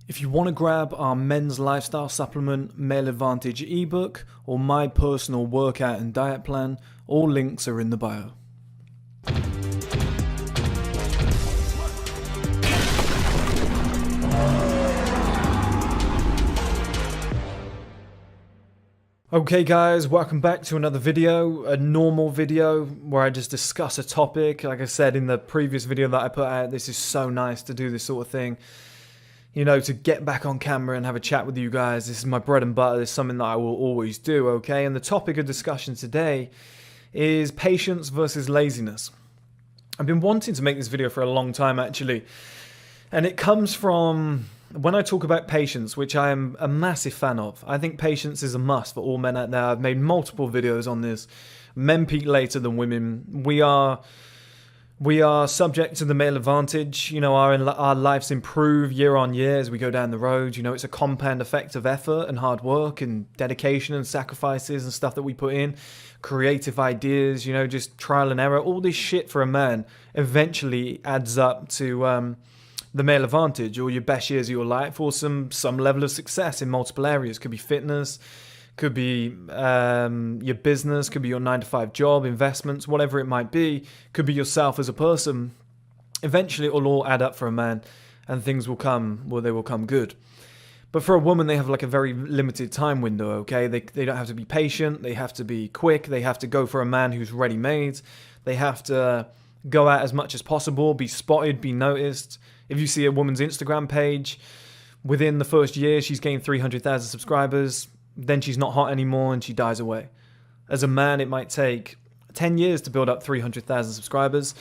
If you want to grab our men's lifestyle supplement, Male Advantage ebook, or my personal workout and diet plan, all links are in the bio. Okay guys, welcome back to another video, a normal video where I just discuss a topic. Like I said in the previous video that I put out, this is so nice to do this sort of thing. You know, to get back on camera and have a chat with you guys. This is my bread and butter. This is something that I will always do, okay? And the topic of discussion today is patience versus laziness. I've been wanting to make this video for a long time, actually. And it comes from when I talk about patience, which I am a massive fan of. I think patience is a must for all men out there. I've made multiple videos on this. Men peak later than women. We are subject to the male advantage. You know, our lives improve year on year as we go down the road. You know, it's a compound effect of effort and hard work and dedication and sacrifices and stuff that we put in. Creative ideas, you know, just trial and error. All this shit for a man eventually adds up to the male advantage, or your best years of your life, or some level of success in multiple areas. Could be fitness, could be your business, could be your 9-to-5 job, investments, whatever it might be. Could be yourself as a person. Eventually it will all add up for a man and things will come, well, they will come good. But for a woman, they have like a very limited time window, okay? They don't have to be patient, they have to be quick, they have to go for a man who's ready-made, they have to go out as much as possible, be spotted, be noticed. If you see a woman's Instagram page, within the first year she's gained 300,000 subscribers, then she's not hot anymore and she dies away. As a man, it might take 10 years to build up 300,000 subscribers,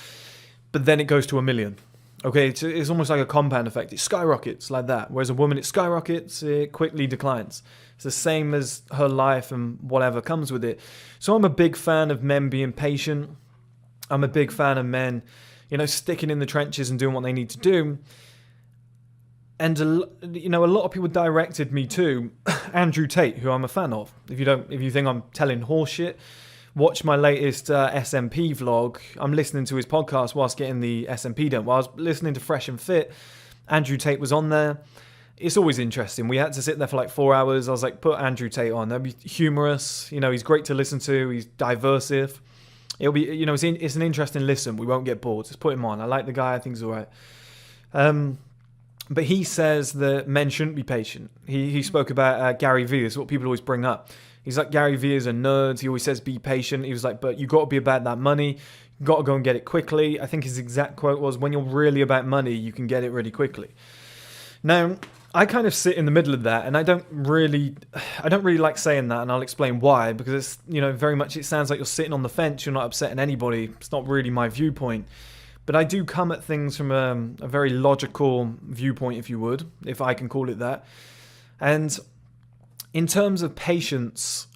but then it goes to 1 million. Okay, it's almost like a compound effect. It skyrockets like that. Whereas a woman, it skyrockets, it quickly declines. It's the same as her life and whatever comes with it. So I'm a big fan of men being patient. I'm a big fan of men, you know, sticking in the trenches and doing what they need to do. And, you know, a lot of people directed me to Andrew Tate, who I'm a fan of. If you think I'm telling horse shit, watch my latest SMP vlog. I'm listening to his podcast whilst getting the SMP done. While I was listening to Fresh and Fit, Andrew Tate was on there. It's always interesting. We had to sit there for like 4 hours. I was like, put Andrew Tate on. That'd be humorous. You know, he's great to listen to. He's diversive. It'll be, you know, it's an interesting listen. We won't get bored. Just put him on. I like the guy. I think he's all right. But he says that men shouldn't be patient. He spoke about Gary Vee. It's what people always bring up. He's like, Gary Vee is a nerd. He always says be patient. He was like, but you got to be about that money. You got to go and get it quickly. I think his exact quote was, when you're really about money, you can get it really quickly. Now, I kind of sit in the middle of that, and I don't really like saying that, and I'll explain why. Because it's, you know, very much it sounds like you're sitting on the fence. You're not upsetting anybody. It's not really my viewpoint. But I do come at things from a very logical viewpoint, if you would, if I can call it that. And in terms of patience,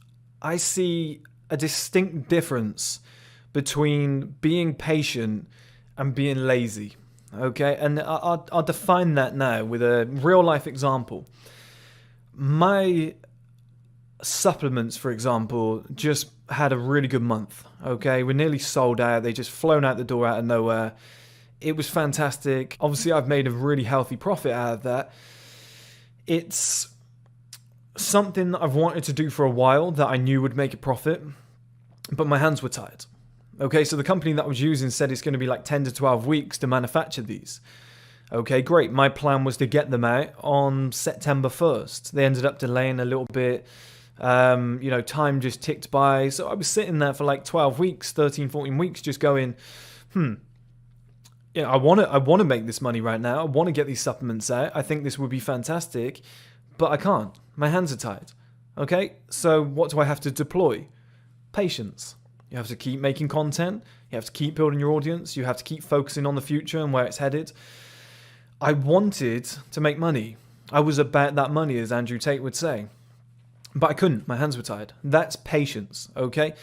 I see a distinct difference between being patient and being lazy. Okay, and I'll define that now with a real life example. My supplements, for example, just had a really good month. Okay, we're nearly sold out. They just flown out the door out of nowhere. It was fantastic. Obviously, I've made a really healthy profit out of that. It's something that I've wanted to do for a while that I knew would make a profit, but my hands were tied. Okay, so the company that I was using said it's going to be like 10 to 12 weeks to manufacture these. Okay, great. My plan was to get them out on September 1st. They ended up delaying a little bit. You know, time just ticked by. So I was sitting there for like 12 weeks, 13, 14 weeks, just going, yeah, I want to make this money right now. I want to get these supplements out. I think this would be fantastic, but I can't. My hands are tied. Okay, so what do I have to deploy? Patience. You have to keep making content. You have to keep building your audience. You have to keep focusing on the future and where it's headed. I wanted to make money. I was about that money, as Andrew Tate would say. But I couldn't. My hands were tied. That's patience, okay?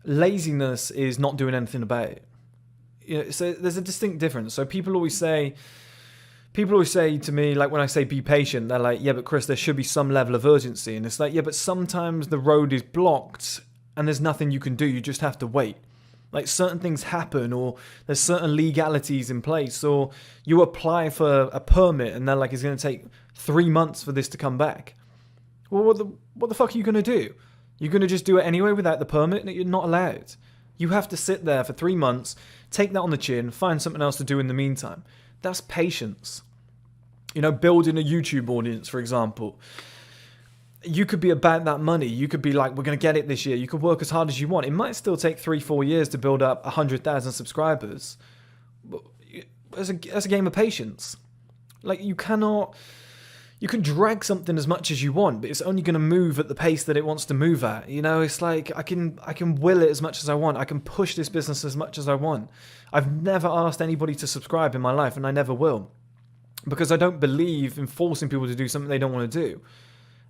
Laziness is not doing anything about it. You know, so there's a distinct difference. So people always say to me, like when I say be patient, they're like, yeah, but Chris, there should be some level of urgency. And it's like, yeah, but sometimes the road is blocked and there's nothing you can do. You just have to wait. Like certain things happen, or there's certain legalities in place, or you apply for a permit and they're like, it's going to take 3 months for this to come back. Well, what the fuck are you going to do? You're going to just do it anyway without the permit? You're not allowed. You have to sit there for 3 months, take that on the chin, find something else to do in the meantime. That's patience. You know, building a YouTube audience, for example. You could be about that money. You could be like, we're going to get it this year. You could work as hard as you want. It might still take 3-4 years to build up 100,000 subscribers. That's a game of patience. Like, you can drag something as much as you want, but it's only going to move at the pace that it wants to move at. You know, it's like, I can will it as much as I want. I can push this business as much as I want. I've never asked anybody to subscribe in my life, and I never will. Because I don't believe in forcing people to do something they don't want to do.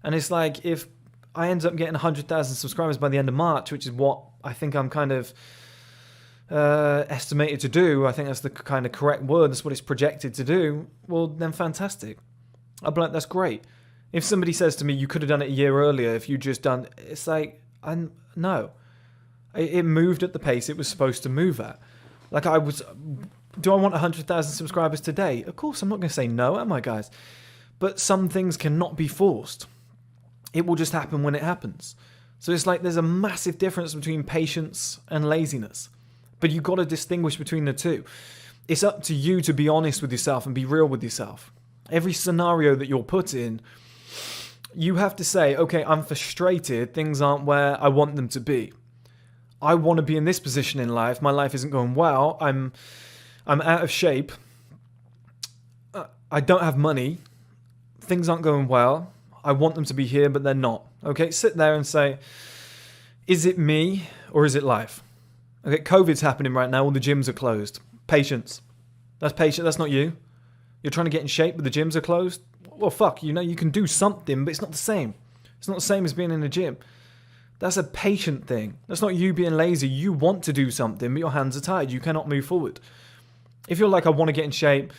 And it's like, if I end up getting 100,000 subscribers by the end of March, which is what I think I'm kind of estimated to do, I think that's the kind of correct word, that's what it's projected to do, well, then fantastic. I'll be like, that's great. If somebody says to me, you could have done it a year earlier if you just done, it's like, no. It moved at the pace it was supposed to move at. Like do I want 100,000 subscribers today? Of course, I'm not going to say no, am I, guys? But some things cannot be forced. It will just happen when it happens. So it's like there's a massive difference between patience and laziness. But you've got to distinguish between the two. It's up to you to be honest with yourself and be real with yourself. Every scenario that you're put in, you have to say, okay, I'm frustrated. Things aren't where I want them to be. I want to be in this position in life. My life isn't going well. I'm out of shape. I don't have money. Things aren't going well. I want them to be here, but they're not. Okay, sit there and say, is it me or is it life? Okay, COVID's happening right now. All the gyms are closed. Patience. That's patient. That's not you. You're trying to get in shape, but the gyms are closed. Well, fuck, you know, you can do something, but it's not the same. It's not the same as being in a gym. That's a patient thing. That's not you being lazy. You want to do something, but your hands are tied. You cannot move forward. If you're like, I want to get in shape,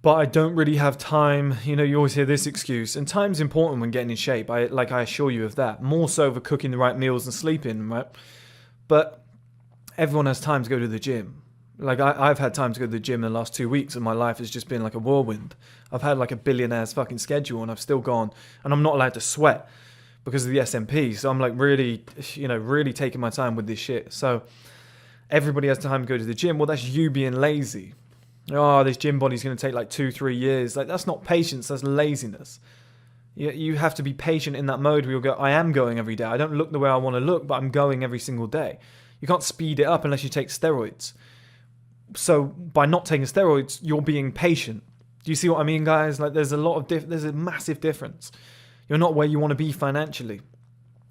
but I don't really have time, you know, you always hear this excuse. And time's important when getting in shape. I assure you of that. More so for cooking the right meals and sleeping, right? But everyone has time to go to the gym. Like, I've had time to go to the gym in the last 2 weeks, and my life has just been like a whirlwind. I've had like a billionaire's fucking schedule, and I've still gone, and I'm not allowed to sweat because of the SMP. So I'm like really, you know, really taking my time with this shit. So everybody has time to go to the gym. Well, that's you being lazy. Oh, this gym body's going to take like 2-3 years. Like, that's not patience, that's laziness. You have to be patient in that mode where you'll go, I am going every day. I don't look the way I want to look, but I'm going every single day. You can't speed it up unless you take steroids. So by not taking steroids, you're being patient. Do you see what I mean, guys? Like, there's a massive difference. You're not where you want to be financially.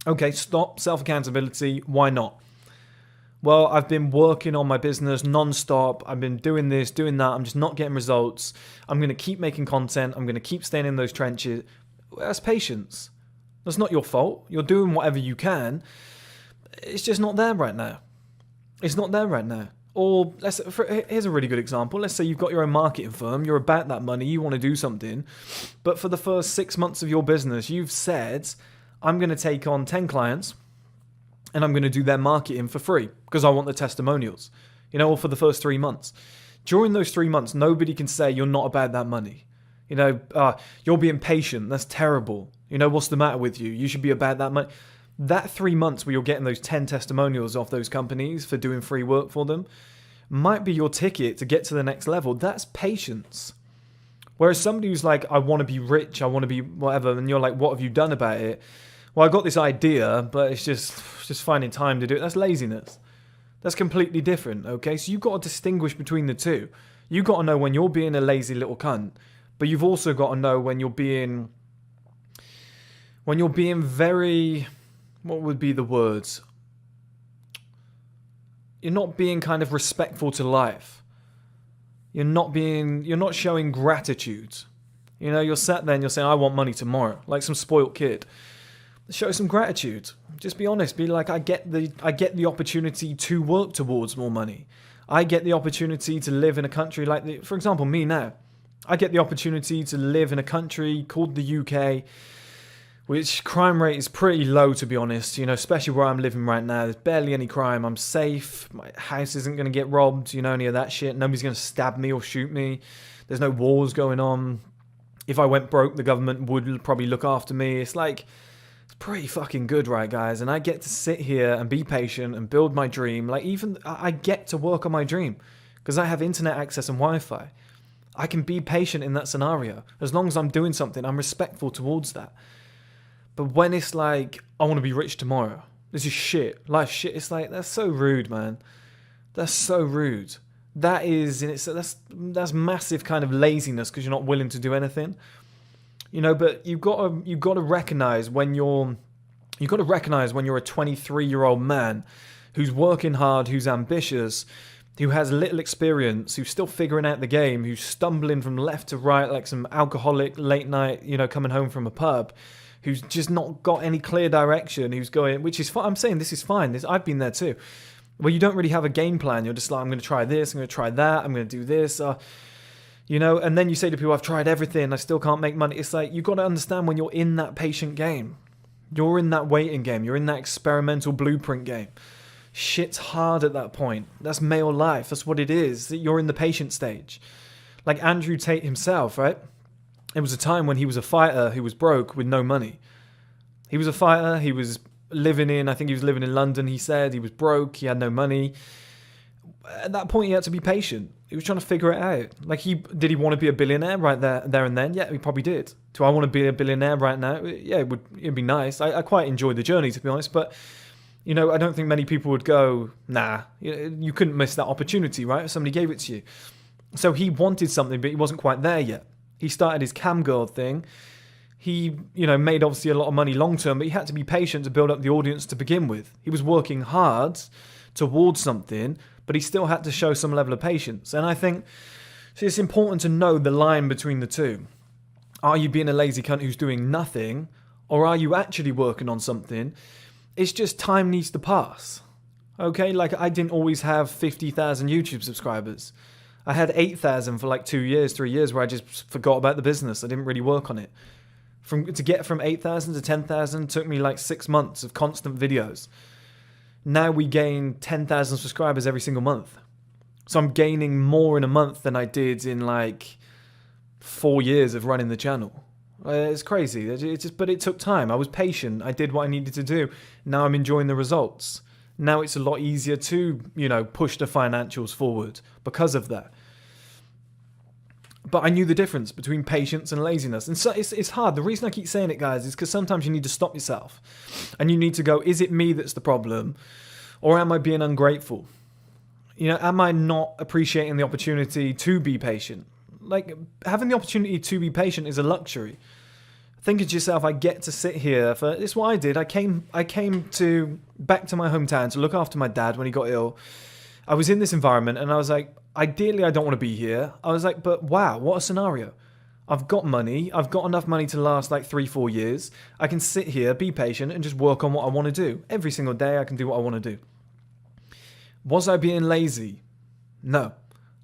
Okay, stop, self-accountability. Why not? Well, I've been working on my business non-stop. I've been doing this, doing that. I'm just not getting results. I'm going to keep making content. I'm going to keep staying in those trenches. That's patience. That's not your fault. You're doing whatever you can. It's just not there right now. It's not there right now. Or here's a really good example. Let's say you've got your own marketing firm. You're about that money. You want to do something. But for the first 6 months of your business, you've said, I'm going to take on 10 clients and I'm going to do their marketing for free because I want the testimonials, you know, or for the first 3 months. During those 3 months, nobody can say you're not about that money. You know, you're being patient. That's terrible. You know, what's the matter with you? You should be about that money. That 3 months where you're getting those 10 testimonials off those companies for doing free work for them might be your ticket to get to the next level. That's patience. Whereas somebody who's like, I want to be rich, I want to be whatever, and you're like, what have you done about it? Well, I got this idea, but it's just finding time to do it. That's laziness. That's completely different, okay? So you've got to distinguish between the two. You've got to know when you're being a lazy little cunt, but you've also got to know when you're being very, what would be the words? You're not being kind of respectful to life. You're not showing gratitude. You know, you're sat there and you're saying, I want money tomorrow, like some spoiled kid. Show some gratitude. Just be honest. Be like, I get the opportunity to work towards more money. I get the opportunity to live in a country like for example, me now. I get the opportunity to live in a country called the UK which crime rate is pretty low, to be honest, you know, especially where I'm living right now. There's barely any crime. I'm safe. My house isn't going to get robbed, you know, any of that shit. Nobody's going to stab me or shoot me. There's no wars going on. If I went broke, the government would probably look after me. It's like, it's pretty fucking good, right, guys? And I get to sit here and be patient and build my dream. Like, even I get to work on my dream because I have internet access and Wi-Fi. I can be patient in that scenario. As long as I'm doing something, I'm respectful towards that. But when it's like, I want to be rich tomorrow, this is shit, life's shit, it's like, that's so rude, man. That's so rude. That is, and that's massive kind of laziness because you're not willing to do anything, you know. But you've got to recognize when you're a 23-year-old man who's working hard, who's ambitious, who has little experience, who's still figuring out the game, who's stumbling from left to right like some alcoholic late night, you know, coming home from a pub, who's just not got any clear direction, who's going, which is fine. I'm saying this is fine. I've been there too. Where you don't really have a game plan. You're just like, I'm going to try this, I'm going to try that, I'm going to do this, you know, and then you say to people, I've tried everything, I still can't make money. It's like, you've got to understand when you're in that patient game, you're in that waiting game, you're in that experimental blueprint game. Shit's hard at that point. That's male life. That's what it is. You're in the patient stage. Like Andrew Tate himself, right? It was a time when he was a fighter who was broke with no money. He was a fighter, he was I think he was living in London, he said. He was broke, he had no money. At that point, he had to be patient. He was trying to figure it out. Like, did he want to be a billionaire right there and then? Yeah, he probably did. Do I want to be a billionaire right now? Yeah, it'd be nice. I quite enjoyed the journey, to be honest, but, you know, I don't think many people would go, nah, you couldn't miss that opportunity, right? If somebody gave it to you. So he wanted something, but he wasn't quite there yet. He started his cam girl thing. He, you know, made obviously a lot of money long term, but he had to be patient to build up the audience to begin with. He was working hard towards something, but he still had to show some level of patience. And I think it's important to know the line between the two. Are you being a lazy cunt who's doing nothing, or are you actually working on something? It's just time needs to pass. Okay, like I didn't always have 50,000 YouTube subscribers. I had 8,000 for like 2 years, 3 years where I just forgot about the business. I didn't really work on it. To get from 8,000 to 10,000 took me like 6 months of constant videos. Now we gain 10,000 subscribers every single month. So I'm gaining more in a month than I did in like 4 years of running the channel. It's crazy. But it took time. I was patient. I did what I needed to do. Now I'm enjoying the results. Now it's a lot easier to, you know, push the financials forward because of that. But I knew the difference between patience and laziness. And so it's hard. The reason I keep saying it, guys, is because sometimes you need to stop yourself. And you need to go, is it me that's the problem? Or am I being ungrateful? You know, am I not appreciating the opportunity to be patient? Like, having the opportunity to be patient is a luxury. Thinking to yourself, I get to sit here for... It's what I did. I came back to my hometown to look after my dad when he got ill. I was in this environment and I was like, ideally, I don't want to be here. I was like, but wow, what a scenario. I've got money. I've got enough money to last like 3-4 years. I can sit here, be patient, and just work on what I want to do. Every single day, I can do what I want to do. Was I being lazy? No.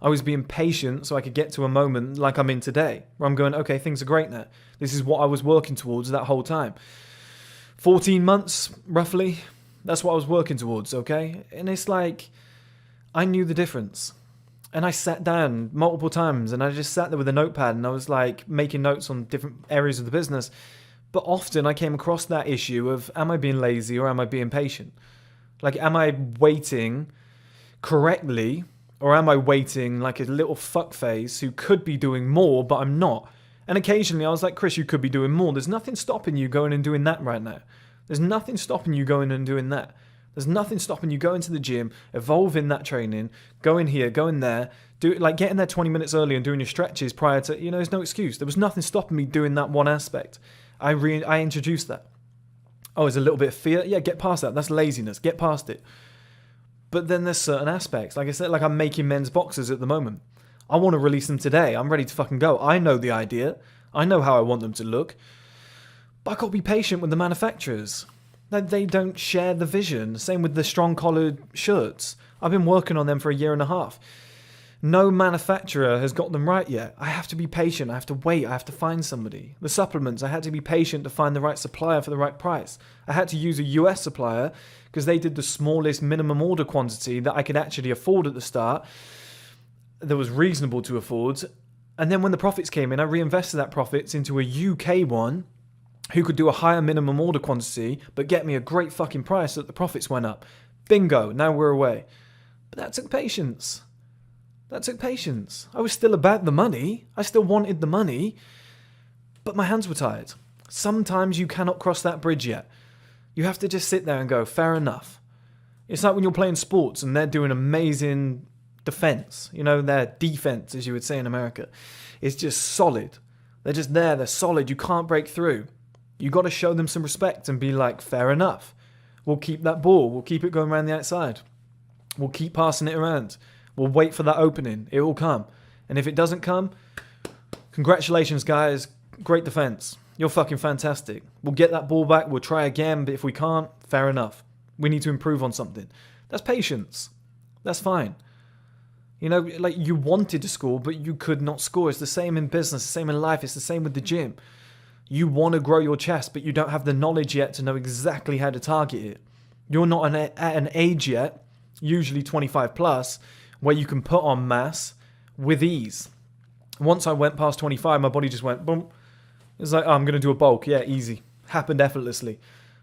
I was being patient so I could get to a moment like I'm in today, where I'm going, okay, things are great now. This is what I was working towards that whole time. 14 months, roughly. That's what I was working towards, okay? And it's like, I knew the difference. And I sat down multiple times and I just sat there with a notepad and I was like making notes on different areas of the business. But often I came across that issue of, am I being lazy or am I being patient? Like, am I waiting correctly or am I waiting like a little fuckface who could be doing more, but I'm not? And occasionally I was like, Chris, you could be doing more. There's nothing stopping you going and doing that right now. There's nothing stopping you going and doing that. There's nothing stopping you going to the gym, evolving that training, going here, going there, like getting there 20 minutes early and doing your stretches prior to, you know, there's no excuse. There was nothing stopping me doing that one aspect. I introduced that. Oh, there's a little bit of fear. Yeah, get past that. That's laziness. Get past it. But then there's certain aspects. Like I said, like I'm making men's boxers at the moment. I want to release them today. I'm ready to fucking go. I know the idea. I know how I want them to look. But I've got to be patient with the manufacturers. They don't share the vision. Same with the strong collared shirts. I've been working on them for 1.5 years. No manufacturer has got them right yet. I have to be patient. I have to wait. I have to find somebody. The supplements, I had to be patient to find the right supplier for the right price. I had to use a US supplier because they did the smallest minimum order quantity that I could actually afford at the start, that was reasonable to afford. And then when the profits came in, I reinvested that profits into a UK one who could do a higher minimum order quantity but get me a great fucking price so that the profits went up. Bingo, now we're away. But that took patience. That took patience. I was still about the money. I still wanted the money. But my hands were tired. Sometimes you cannot cross that bridge yet. You have to just sit there and go, fair enough. It's like when you're playing sports and they're doing amazing defense. You know, their defense, as you would say in America, is just solid. They're just there. They're solid. You can't break through. You got to show them some respect and be like, fair enough. We'll keep that ball. We'll keep it going around the outside. We'll keep passing it around. We'll wait for that opening. It will come. And if it doesn't come, congratulations, guys. Great defense. You're fucking fantastic. We'll get that ball back. We'll try again. But if we can't, fair enough. We need to improve on something. That's patience. That's fine. You know, like you wanted to score, but you could not score. It's the same in business, the same in life. It's the same with the gym. You want to grow your chest, but you don't have the knowledge yet to know exactly how to target it. You're not at an age yet, usually 25 plus, where you can put on mass with ease. Once I went past 25, my body just went boom. It was like, oh, I'm going to do a bulk. Yeah, easy. Happened effortlessly.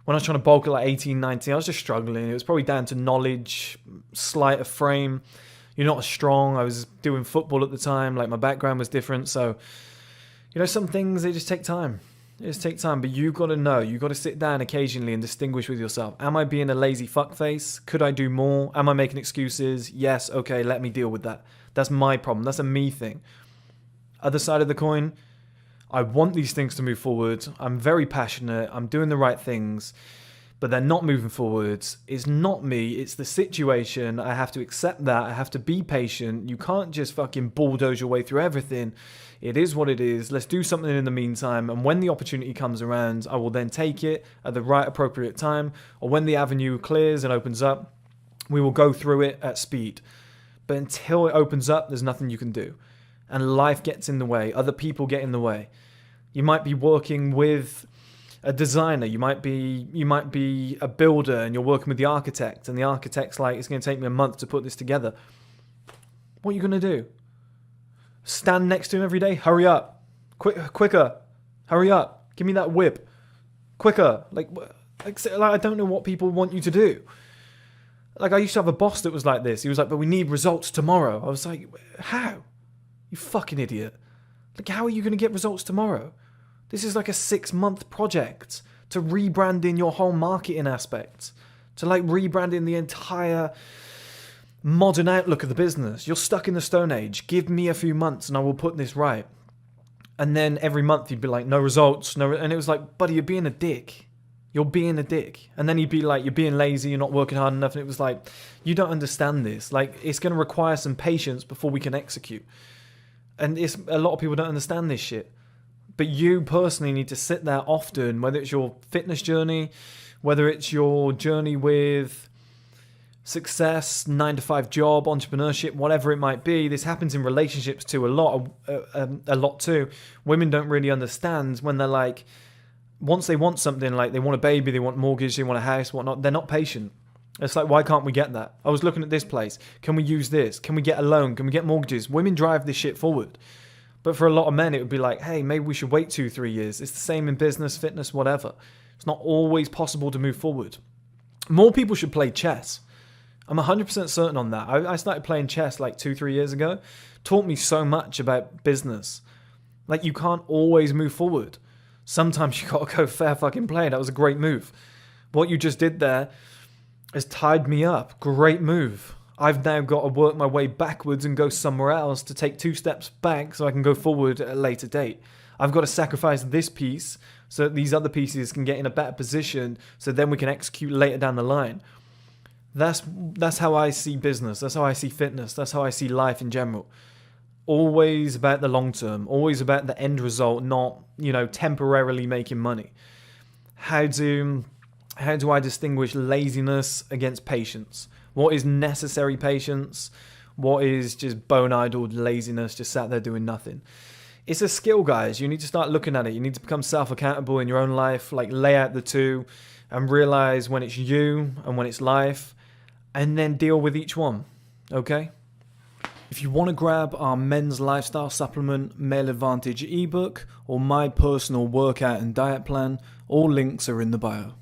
When I was trying to bulk at like 18, 19, I was just struggling. It was probably down to knowledge, slight of frame. You're not as strong. I was doing football at the time. Like my background was different. So, you know, some things, they just take time. They just take time. But you've got to know. You've got to sit down occasionally and distinguish with yourself. Am I being a lazy fuckface? Could I do more? Am I making excuses? Yes. Okay, let me deal with that. That's my problem. That's a me thing. Other side of the coin, I want these things to move forward. I'm very passionate. I'm doing the right things. But they're not moving forwards. It's not me. It's the situation. I have to accept that. I have to be patient. You can't just fucking bulldoze your way through everything. It is what it is. Let's do something in the meantime. And when the opportunity comes around, I will then take it at the right appropriate time. Or when the avenue clears and opens up, we will go through it at speed. But until it opens up, there's nothing you can do. And life gets in the way. Other people get in the way. You might be working with a designer, you might be a builder and you're working with the architect and the architect's like, it's going to take me a month to put this together. What are you going to do? Stand next to him every day? Hurry up. Quicker. Hurry up. Give me that whip. Quicker. Like, I don't know what people want you to do. Like, I used to have a boss that was like this. He was like, but we need results tomorrow. I was like, how? You fucking idiot. Like, how are you going to get results tomorrow? This is like a 6-month project to rebranding your whole marketing aspects, to like rebranding the entire modern outlook of the business. You're stuck in the Stone Age. Give me a few months and I will put this right. And then every month you'd be like, no results. And it was like, buddy, you're being a dick. You're being a dick. And then he'd be like, you're being lazy. You're not working hard enough. And it was like, you don't understand this. Like, it's going to require some patience before we can execute. And a lot of people don't understand this shit. But you personally need to sit there often, whether it's your fitness journey, whether it's your journey with success, 9-to-5 job, entrepreneurship, whatever it might be. This happens in relationships too, a lot too. Women don't really understand when they're like, once they want something, like they want a baby, they want mortgage, they want a house, whatnot, they're not patient. It's like, why can't we get that? I was looking at this place. Can we use this? Can we get a loan? Can we get mortgages? Women drive this shit forward. But for a lot of men, it would be like, hey, maybe we should wait 2-3 years. It's the same in business, fitness, whatever. It's not always possible to move forward. More people should play chess. I'm 100% certain on that. I started playing chess like 2-3 years ago. Taught me so much about business. Like, you can't always move forward. Sometimes you got to go fair fucking play. That was a great move. What you just did there has tied me up. Great move. I've now got to work my way backwards and go somewhere else to take 2 steps back so I can go forward at a later date. I've got to sacrifice this piece so that these other pieces can get in a better position so then we can execute later down the line. That's how I see business. That's how I see fitness. That's how I see life in general. Always about the long term. Always about the end result, not, temporarily making money. How do I distinguish laziness against patience? What is necessary patience? What is just bone-idle laziness, just sat there doing nothing? It's a skill, guys. You need to start looking at it. You need to become self-accountable in your own life, like lay out the two and realize when it's you and when it's life, and then deal with each one, okay? If you want to grab our men's lifestyle supplement, Male Advantage ebook, or my personal workout and diet plan, all links are in the bio.